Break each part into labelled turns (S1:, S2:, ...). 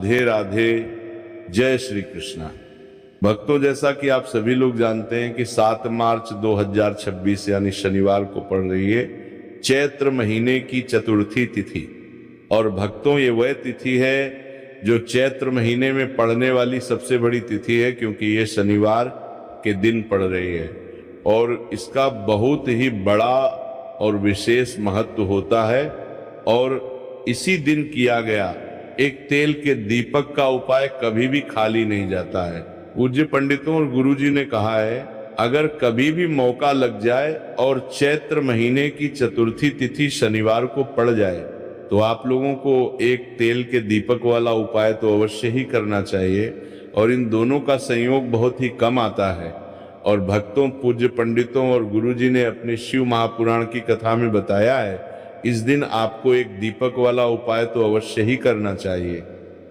S1: राधे राधे। जय श्री कृष्णा। भक्तों, जैसा कि आप सभी लोग जानते हैं कि 7 मार्च 2026 यानी शनिवार को पड़ रही है चैत्र महीने की चतुर्थी तिथि। और भक्तों, ये वह तिथि है जो चैत्र महीने में पड़ने वाली सबसे बड़ी तिथि है, क्योंकि ये शनिवार के दिन पड़ रही है और इसका बहुत ही बड़ा और विशेष महत्व होता है। और इसी दिन किया गया एक तेल के दीपक का उपाय कभी भी खाली नहीं जाता है। पूज्य पंडितों और गुरुजी ने कहा है, अगर कभी भी मौका लग जाए और चैत्र महीने की चतुर्थी तिथि शनिवार को पड़ जाए तो आप लोगों को एक तेल के दीपक वाला उपाय तो अवश्य ही करना चाहिए। और इन दोनों का संयोग बहुत ही कम आता है। और भक्तों, पूज्य पंडितों और गुरुजी ने अपने शिव महापुराण की कथा में बताया है, इस दिन आपको एक दीपक वाला उपाय तो अवश्य ही करना चाहिए,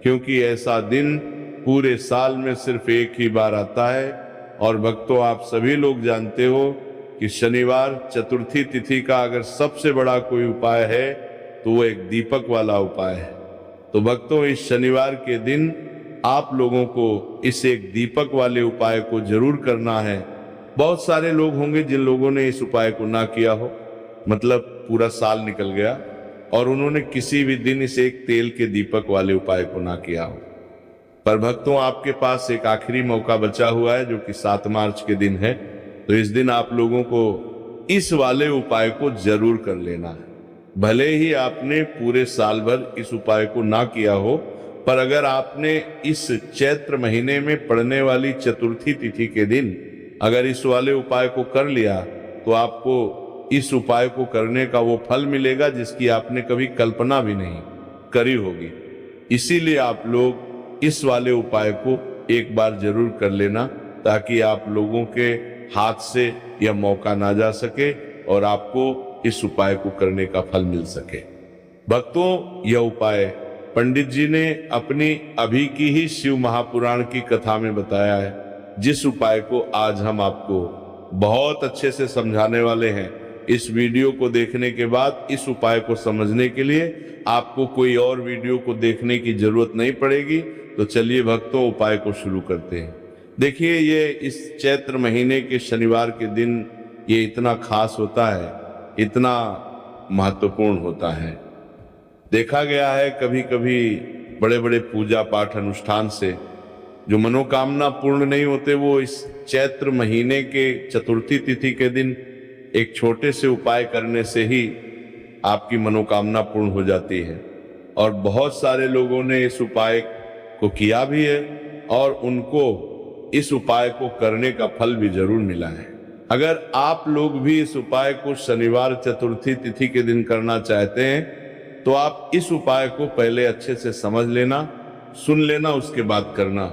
S1: क्योंकि ऐसा दिन पूरे साल में सिर्फ एक ही बार आता है। और भक्तों, आप सभी लोग जानते हो कि शनिवार चतुर्थी तिथि का अगर सबसे बड़ा कोई उपाय है तो वो एक दीपक वाला उपाय है। तो भक्तों, इस शनिवार के दिन आप लोगों को इस एक दीपक वाले उपाय को जरूर करना है। बहुत सारे लोग होंगे जिन लोगों ने इस उपाय को ना किया हो, मतलब पूरा साल निकल गया और उन्होंने किसी भी दिन इस एक तेल के दीपक वाले उपाय को ना किया हो। पर भक्तों, आपके पास एक आखिरी मौका बचा हुआ है जो कि 7 मार्च के दिन है। तो इस दिन आप लोगों को इस वाले उपाय को जरूर कर लेना है। भले ही आपने पूरे साल भर इस उपाय को ना किया हो, पर अगर आपने इस चैत्र महीने में पड़ने वाली चतुर्थी तिथि के दिन अगर इस वाले उपाय को कर लिया तो आपको इस उपाय को करने का वो फल मिलेगा जिसकी आपने कभी कल्पना भी नहीं करी होगी। इसीलिए आप लोग इस वाले उपाय को एक बार जरूर कर लेना, ताकि आप लोगों के हाथ से यह मौका ना जा सके और आपको इस उपाय को करने का फल मिल सके। भक्तों, यह उपाय पंडित जी ने अपनी अभी की ही शिव महापुराण की कथा में बताया है, जिस उपाय को आज हम आपको बहुत अच्छे से समझाने वाले हैं। इस वीडियो को देखने के बाद इस उपाय को समझने के लिए आपको कोई और वीडियो को देखने की जरूरत नहीं पड़ेगी। तो चलिए भक्तों, उपाय को शुरू करते हैं। देखिए, ये इस चैत्र महीने के शनिवार के दिन ये इतना खास होता है, इतना महत्वपूर्ण होता है। देखा गया है कभी कभी बड़े बड़े पूजा पाठ अनुष्ठान से जो मनोकामना पूर्ण नहीं होते, वो इस चैत्र महीने के चतुर्थी तिथि के दिन एक छोटे से उपाय करने से ही आपकी मनोकामना पूर्ण हो जाती है। और बहुत सारे लोगों ने इस उपाय को किया भी है और उनको इस उपाय को करने का फल भी जरूर मिला है। अगर आप लोग भी इस उपाय को शनिवार चतुर्थी तिथि के दिन करना चाहते हैं तो आप इस उपाय को पहले अच्छे से समझ लेना, सुन लेना, उसके बाद करना।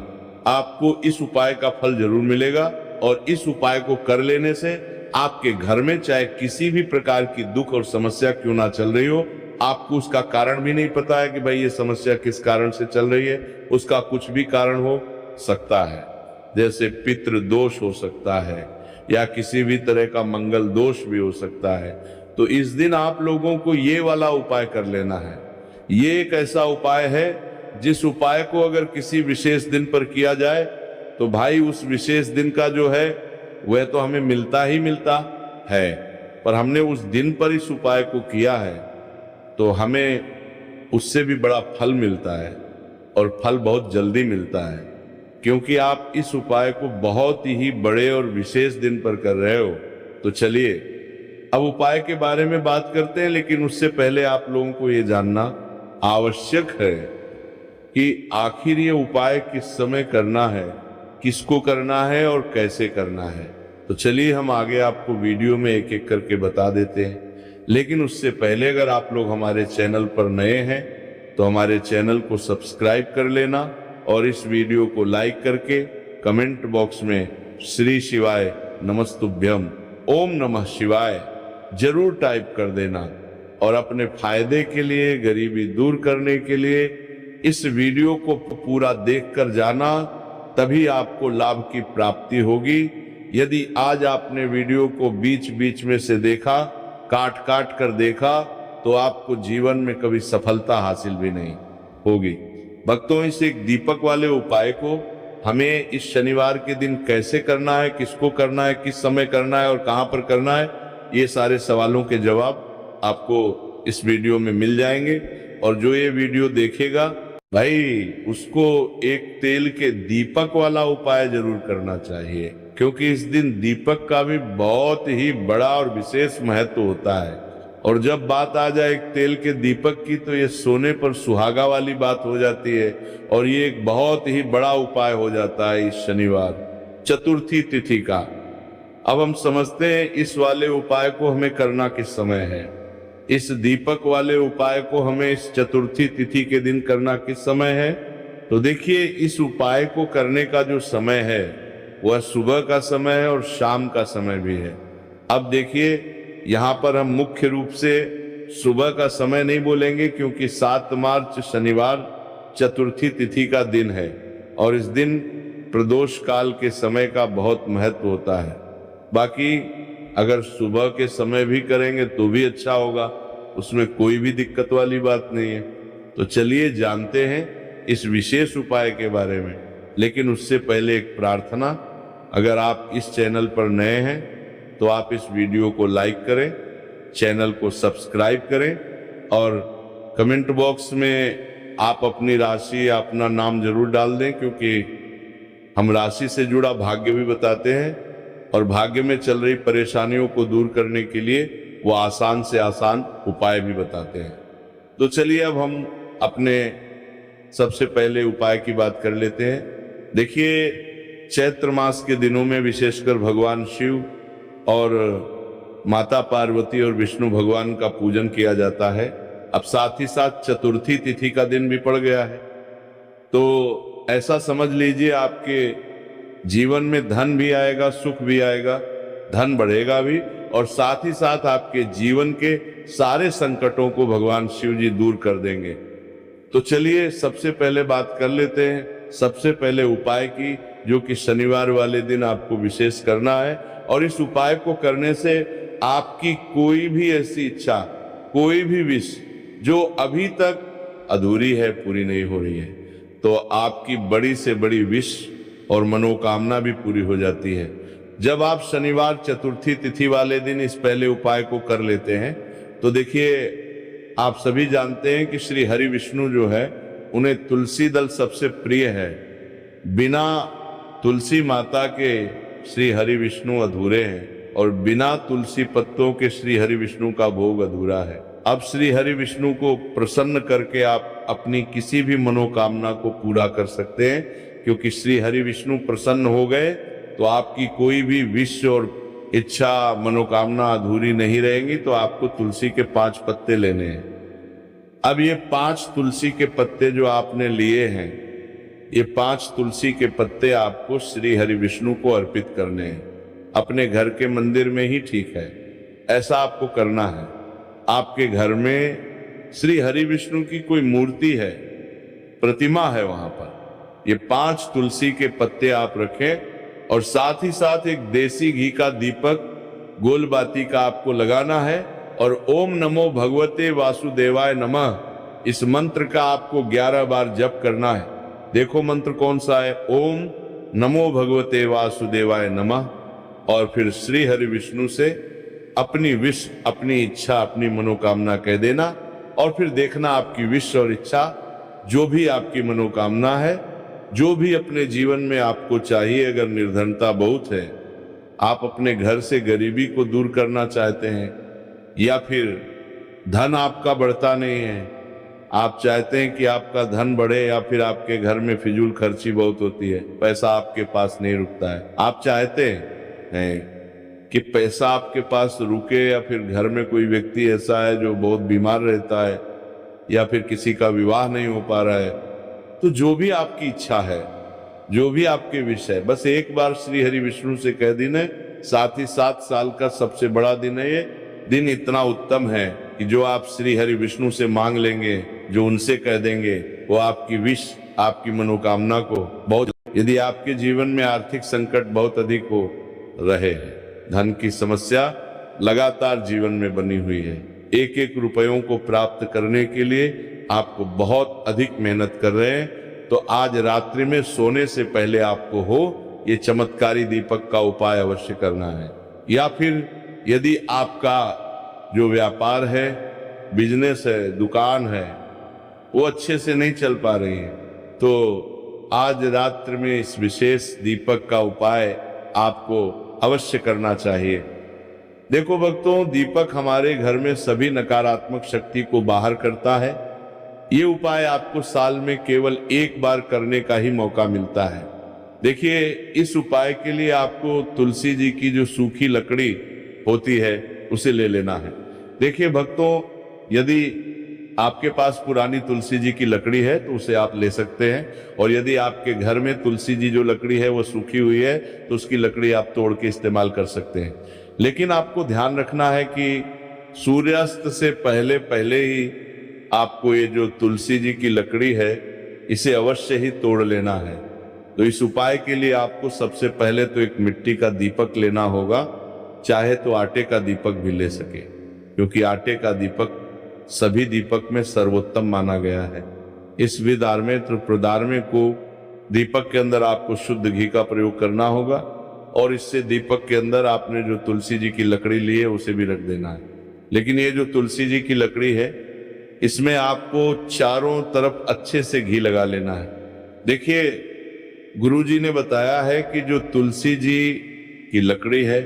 S1: आपको इस उपाय का फल जरूर मिलेगा। और इस उपाय को कर लेने से आपके घर में चाहे किसी भी प्रकार की दुख और समस्या क्यों ना चल रही हो, आपको उसका कारण भी नहीं पता है कि भाई ये समस्या किस कारण से चल रही है, उसका कुछ भी कारण हो सकता है। जैसे पितृ दोष हो सकता है या किसी भी तरह का मंगल दोष भी हो सकता है। तो इस दिन आप लोगों को ये वाला उपाय कर लेना है। ये एक ऐसा उपाय है जिस उपाय को अगर किसी विशेष दिन पर किया जाए तो भाई उस विशेष दिन का जो है वह तो हमें मिलता ही मिलता है, पर हमने उस दिन पर इस उपाय को किया है तो हमें उससे भी बड़ा फल मिलता है। और फल बहुत जल्दी मिलता है, क्योंकि आप इस उपाय को बहुत ही बड़े और विशेष दिन पर कर रहे हो। तो चलिए अब उपाय के बारे में बात करते हैं, लेकिन उससे पहले आप लोगों को ये जानना आवश्यक है कि आखिर ये उपाय किस समय करना है, किसको करना है और कैसे करना है। तो चलिए हम आगे आपको वीडियो में एक एक करके बता देते हैं। लेकिन उससे पहले अगर आप लोग हमारे चैनल पर नए हैं तो हमारे चैनल को सब्सक्राइब कर लेना और इस वीडियो को लाइक करके कमेंट बॉक्स में श्री शिवाय नमस्तुभ्यम ओम नमः शिवाय जरूर टाइप कर देना। और अपने फायदे के लिए, गरीबी दूर करने के लिए इस वीडियो को पूरा देखकर जाना, तभी आपको लाभ की प्राप्ति होगी। यदि आज आपने वीडियो को बीच बीच में से देखा, काट काट कर देखा, तो आपको जीवन में कभी सफलता हासिल भी नहीं होगी। भक्तों, इस एक दीपक वाले उपाय को हमें इस शनिवार के दिन कैसे करना है, किसको करना है, किस समय करना है और कहां पर करना है, ये सारे सवालों के जवाब आपको इस वीडियो में मिल जाएंगे। और जो ये वीडियो देखेगा भाई, उसको एक तेल के दीपक वाला उपाय जरूर करना चाहिए, क्योंकि इस दिन दीपक का भी बहुत ही बड़ा और विशेष महत्व होता है। और जब बात आ जाए एक तेल के दीपक की, तो ये सोने पर सुहागा वाली बात हो जाती है और ये एक बहुत ही बड़ा उपाय हो जाता है इस शनिवार चतुर्थी तिथि का। अब हम समझते हैं इस वाले उपाय को हमें करना किस समय है। इस दीपक वाले उपाय को हमें इस चतुर्थी तिथि के दिन करना किस समय है। तो देखिए, इस उपाय को करने का जो समय है वह सुबह का समय है और शाम का समय भी है। अब देखिए, यहाँ पर हम मुख्य रूप से सुबह का समय नहीं बोलेंगे, क्योंकि 7 मार्च शनिवार चतुर्थी तिथि का दिन है और इस दिन प्रदोष काल के समय का बहुत महत्व होता है। बाकी अगर सुबह के समय भी करेंगे तो भी अच्छा होगा, उसमें कोई भी दिक्कत वाली बात नहीं है। तो चलिए जानते हैं इस विशेष उपाय के बारे में। लेकिन उससे पहले एक प्रार्थना, अगर आप इस चैनल पर नए हैं तो आप इस वीडियो को लाइक करें, चैनल को सब्सक्राइब करें और कमेंट बॉक्स में आप अपनी राशि या अपना नाम जरूर डाल दें, क्योंकि हम राशि से जुड़ा भाग्य भी बताते हैं और भाग्य में चल रही परेशानियों को दूर करने के लिए वो आसान से आसान उपाय भी बताते हैं। तो चलिए अब हम अपने सबसे पहले उपाय की बात कर लेते हैं। देखिए, चैत्र मास के दिनों में विशेषकर भगवान शिव और माता पार्वती और विष्णु भगवान का पूजन किया जाता है। अब साथ ही साथ चतुर्थी तिथि का दिन भी पड़ गया है, तो ऐसा समझ लीजिए आपके जीवन में धन भी आएगा, सुख भी आएगा, धन बढ़ेगा भी और साथ ही साथ आपके जीवन के सारे संकटों को भगवान शिव जी दूर कर देंगे। तो चलिए सबसे पहले बात कर लेते हैं सबसे पहले उपाय की, जो कि शनिवार वाले दिन आपको विशेष करना है। और इस उपाय को करने से आपकी कोई भी ऐसी इच्छा, कोई भी विश जो अभी तक अधूरी है, पूरी नहीं हो रही है, तो आपकी बड़ी से बड़ी विश और मनोकामना भी पूरी हो जाती है। जब आप शनिवार चतुर्थी तिथि वाले दिन इस पहले उपाय को कर लेते हैं, तो देखिए, आप सभी जानते हैं कि श्री हरि विष्णु जो है, उन्हें तुलसी दल सबसे प्रिय है। बिना तुलसी माता के श्री हरि विष्णु अधूरे हैं और बिना तुलसी पत्तों के श्री हरि विष्णु का भोग अधूरा है। अब श्री हरि विष्णु को प्रसन्न करके आप अपनी किसी भी मनोकामना को पूरा कर सकते हैं, क्योंकि श्री हरि विष्णु प्रसन्न हो गए तो आपकी कोई भी विश और इच्छा, मनोकामना अधूरी नहीं रहेंगी। तो आपको तुलसी के 5 पत्ते लेने हैं। अब ये 5 तुलसी के पत्ते जो आपने लिए हैं, ये 5 तुलसी के पत्ते आपको श्री हरि विष्णु को अर्पित करने हैं। अपने घर के मंदिर में ही ठीक है, ऐसा आपको करना है। आपके घर में श्री हरि विष्णु की कोई मूर्ति है, प्रतिमा है, वहां पर ये 5 तुलसी के पत्ते आप रखें और साथ ही साथ एक देसी घी का दीपक गोल बाती का आपको लगाना है और ओम नमो भगवते वासुदेवाय नमः इस मंत्र का आपको 11 बार जप करना है। देखो मंत्र कौन सा है, ओम नमो भगवते वासुदेवाय नमः। और फिर श्री हरि विष्णु से अपनी विश, अपनी इच्छा, अपनी मनोकामना कह देना और फिर देखना आपकी विश और इच्छा, जो भी आपकी मनोकामना है, जो भी अपने जीवन में आपको चाहिए। अगर निर्धनता बहुत है, आप अपने घर से गरीबी को दूर करना चाहते हैं, या फिर धन आपका बढ़ता नहीं है, आप चाहते हैं कि आपका धन बढ़े, या फिर आपके घर में फिजूल खर्ची बहुत होती है, पैसा आपके पास नहीं रुकता है, आप चाहते हैं कि पैसा आपके पास रुके, या फिर घर में कोई व्यक्ति ऐसा है जो बहुत बीमार रहता है, या फिर किसी का विवाह नहीं हो पा रहा है, तो जो भी आपकी इच्छा है, जो भी आपके विषय है, बस एक बार श्री हरि विष्णु से कह देना। साथ ही 7 साल का सबसे बड़ा दिन है। ये दिन इतना उत्तम है कि जो आप श्री हरि विष्णु से मांग लेंगे, जो उनसे कह देंगे, वो आपकी विश, आपकी मनोकामना को बहुत। यदि आपके जीवन में आर्थिक संकट बहुत अधिक हो रहे हैं, धन की समस्या लगातार जीवन में बनी हुई है, एक एक रुपयों को प्राप्त करने के लिए आपको बहुत अधिक मेहनत कर रहे हैं, तो आज रात्रि में सोने से पहले आपको हो ये चमत्कारी दीपक का उपाय अवश्य करना है। या फिर यदि आपका जो व्यापार है, बिजनेस है, दुकान है, वो अच्छे से नहीं चल पा रही है, तो आज रात्रि में इस विशेष दीपक का उपाय आपको अवश्य करना चाहिए। देखो भक्तों, दीपक हमारे घर में सभी नकारात्मक शक्ति को बाहर करता है। ये उपाय आपको साल में केवल एक बार करने का ही मौका मिलता है। देखिए, इस उपाय के लिए आपको तुलसी जी की जो सूखी लकड़ी होती है उसे ले लेना है। देखिए भक्तों, यदि आपके पास पुरानी तुलसी जी की लकड़ी है तो उसे आप ले सकते हैं, और यदि आपके घर में तुलसी जी जो लकड़ी है वो सूखी हुई है तो उसकी लकड़ी आप तोड़ के इस्तेमाल कर सकते हैं। लेकिन आपको ध्यान रखना है कि सूर्यास्त से पहले पहले ही आपको ये जो तुलसी जी की लकड़ी है इसे अवश्य ही तोड़ लेना है। तो इस उपाय के लिए आपको सबसे पहले तो एक मिट्टी का दीपक लेना होगा, चाहे तो आटे का दीपक भी ले सके, क्योंकि आटे का दीपक सभी दीपक में सर्वोत्तम माना गया है। इस विदार्मे त्रिपुरार्मे को दीपक के अंदर आपको शुद्ध घी का प्रयोग करना होगा, और इससे दीपक के अंदर आपने जो तुलसी जी की लकड़ी ली है उसे भी रख देना है। लेकिन ये जो तुलसी जी की लकड़ी है इसमें आपको चारों तरफ अच्छे से घी लगा लेना है। देखिए, गुरुजी ने बताया है कि जो तुलसी जी की लकड़ी है,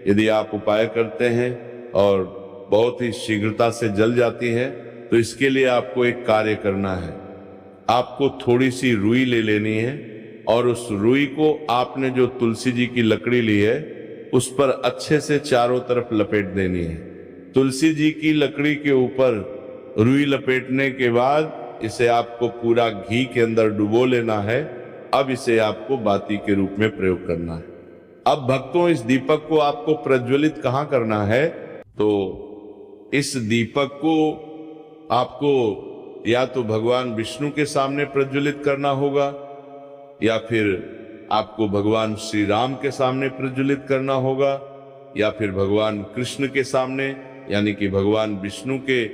S1: यदि आप उपाय करते हैं और बहुत ही शीघ्रता से जल जाती है, तो इसके लिए आपको एक कार्य करना है। आपको थोड़ी सी रुई ले लेनी है, और उस रुई को आपने जो तुलसी जी की लकड़ी ली है उस पर अच्छे से चारों तरफ लपेट देनी है। तुलसी जी की लकड़ी के ऊपर रुई लपेटने के बाद इसे आपको पूरा घी के अंदर डुबो लेना है। अब इसे आपको बाती के रूप में प्रयोग करना है। अब भक्तों, इस दीपक को आपको प्रज्वलित कहाँ करना है? तो इस दीपक को आपको या तो भगवान विष्णु के सामने प्रज्वलित करना होगा, या फिर आपको भगवान श्री राम के सामने प्रज्वलित करना होगा, या फिर भगवान कृष्ण के सामने, यानी कि भगवान विष्णु के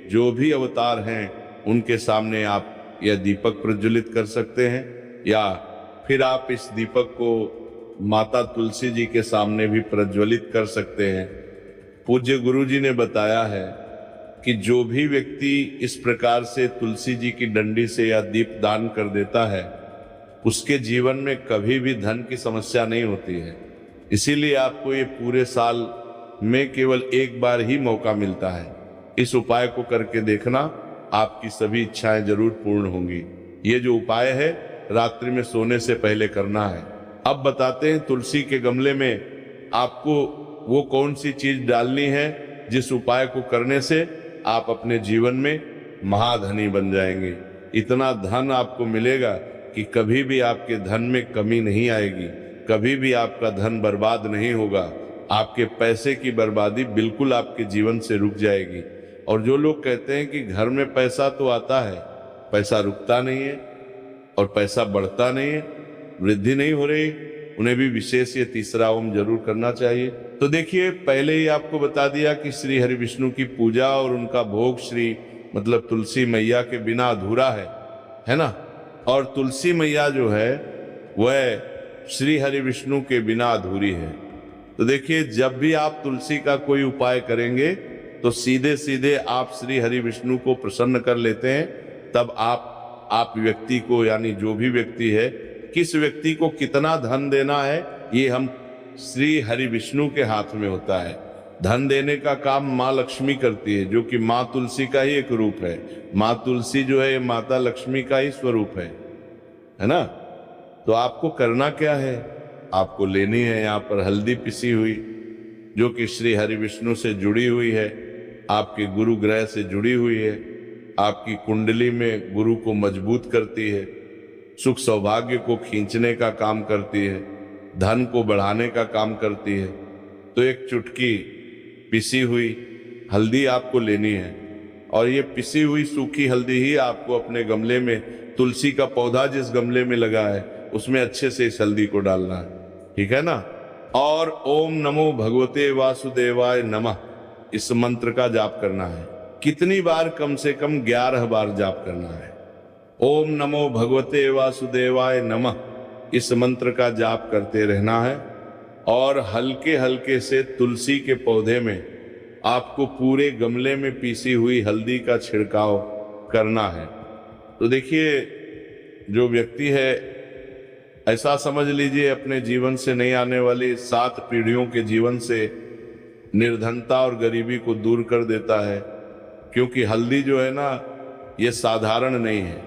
S1: जो भी अवतार हैं उनके सामने आप यह दीपक प्रज्वलित कर सकते हैं। या फिर आप इस दीपक को माता तुलसी जी के सामने भी प्रज्वलित कर सकते हैं। पूज्य गुरु जी ने बताया है कि जो भी व्यक्ति इस प्रकार से तुलसी जी की डंडी से या दीप दान कर देता है उसके जीवन में कभी भी धन की समस्या नहीं होती है। इसीलिए आपको ये पूरे साल में केवल एक बार ही मौका मिलता है। इस उपाय को करके देखना, आपकी सभी इच्छाएं जरूर पूर्ण होंगी। ये जो उपाय है रात्रि में सोने से पहले करना है। अब बताते हैं तुलसी के गमले में आपको वो कौन सी चीज डालनी है जिस उपाय को करने से आप अपने जीवन में महाधनी बन जाएंगे। इतना धन आपको मिलेगा कि कभी भी आपके धन में कमी नहीं आएगी, कभी भी आपका धन बर्बाद नहीं होगा। आपके पैसे की बर्बादी बिल्कुल आपके जीवन से रुक जाएगी। और जो लोग कहते हैं कि घर में पैसा तो आता है, पैसा रुकता नहीं है और पैसा बढ़ता नहीं है, वृद्धि नहीं हो रही, उन्हें भी विशेष ये तीसरा ओम जरूर करना चाहिए। तो देखिए, पहले ही आपको बता दिया कि श्री हरि विष्णु की पूजा और उनका भोग श्री मतलब तुलसी मैया के बिना अधूरा है ना। और तुलसी मैया जो है वह श्री हरि विष्णु के बिना अधूरी है। तो देखिए, जब भी आप तुलसी का कोई उपाय करेंगे तो सीधे सीधे आप श्री हरि विष्णु को प्रसन्न कर लेते हैं। तब आप व्यक्ति को, यानी जो भी व्यक्ति है, किस व्यक्ति को कितना धन देना है ये हम श्री हरि विष्णु के हाथ में होता है। धन देने का काम माँ लक्ष्मी करती है, जो कि माँ तुलसी का ही एक रूप है। माँ तुलसी जो है माता लक्ष्मी का ही स्वरूप है ना। तो आपको करना क्या है, आपको लेनी है यहाँ पर हल्दी पिसी हुई, जो कि श्री हरि विष्णु से जुड़ी हुई है, आपके गुरु ग्रह से जुड़ी हुई है, आपकी कुंडली में गुरु को मजबूत करती है, सुख सौभाग्य को खींचने का काम करती है, धन को बढ़ाने का काम करती है। तो एक चुटकी पिसी हुई हल्दी आपको लेनी है, और ये पिसी हुई सूखी हल्दी ही आपको अपने गमले में, तुलसी का पौधा जिस गमले में लगा है उसमें अच्छे से इस हल्दी को डालना है, ठीक है ना। और ओम नमो भगवते वासुदेवाय नमः इस मंत्र का जाप करना है। कितनी बार? कम से कम 11 बार जाप करना है। ओम नमो भगवते वासुदेवाय नमः, इस मंत्र का जाप करते रहना है। और हल्के हल्के से तुलसी के पौधे में आपको पूरे गमले में पीसी हुई हल्दी का छिड़काव करना है। तो देखिए, जो व्यक्ति है, ऐसा समझ लीजिए अपने जीवन से नहीं आने वाली 7 पीढ़ियों के जीवन से निर्धनता और गरीबी को दूर कर देता है। क्योंकि हल्दी जो है ना, ये साधारण नहीं है।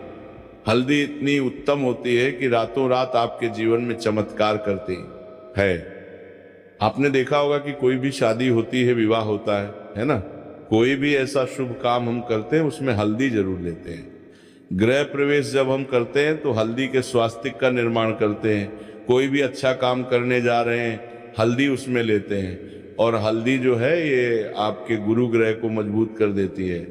S1: हल्दी इतनी उत्तम होती है कि रातों रात आपके जीवन में चमत्कार करती है। आपने देखा होगा कि कोई भी शादी होती है, विवाह होता है ना, कोई भी ऐसा शुभ काम हम करते हैं उसमें हल्दी जरूर लेते हैं। गृह प्रवेश जब हम करते हैं तो हल्दी के स्वास्तिक का निर्माण करते हैं। कोई भी अच्छा काम करने जा रहे हैं, हल्दी उसमें लेते हैं। और हल्दी जो है ये आपके गुरु ग्रह को मजबूत कर देती है।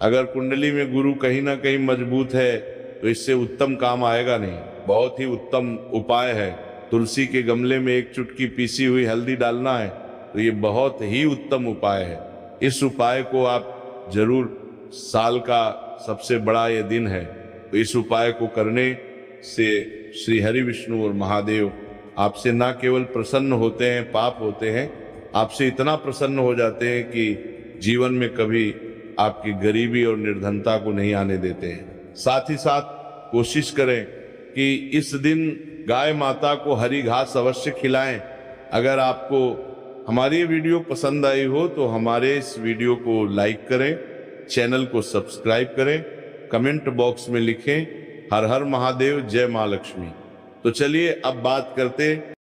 S1: अगर कुंडली में गुरु कहीं ना कहीं मजबूत है तो इससे उत्तम काम आएगा नहीं। बहुत ही उत्तम उपाय है। तुलसी के गमले में एक चुटकी पीसी हुई हल्दी डालना है, तो ये बहुत ही उत्तम उपाय है। इस उपाय को आप जरूर, साल का सबसे बड़ा ये दिन है, तो इस उपाय को करने से श्री हरि विष्णु और महादेव आपसे ना केवल प्रसन्न होते हैं, पाप होते हैं, आपसे इतना प्रसन्न हो जाते हैं कि जीवन में कभी आपकी गरीबी और निर्धनता को नहीं आने देते हैं। साथ ही साथ कोशिश करें कि इस दिन गाय माता को हरी घास अवश्य खिलाएं। अगर आपको हमारी ये वीडियो पसंद आई हो तो हमारे इस वीडियो को लाइक करें, चैनल को सब्सक्राइब करें, कमेंट बॉक्स में लिखें हर हर महादेव, जय मां लक्ष्मी। तो चलिए अब बात करते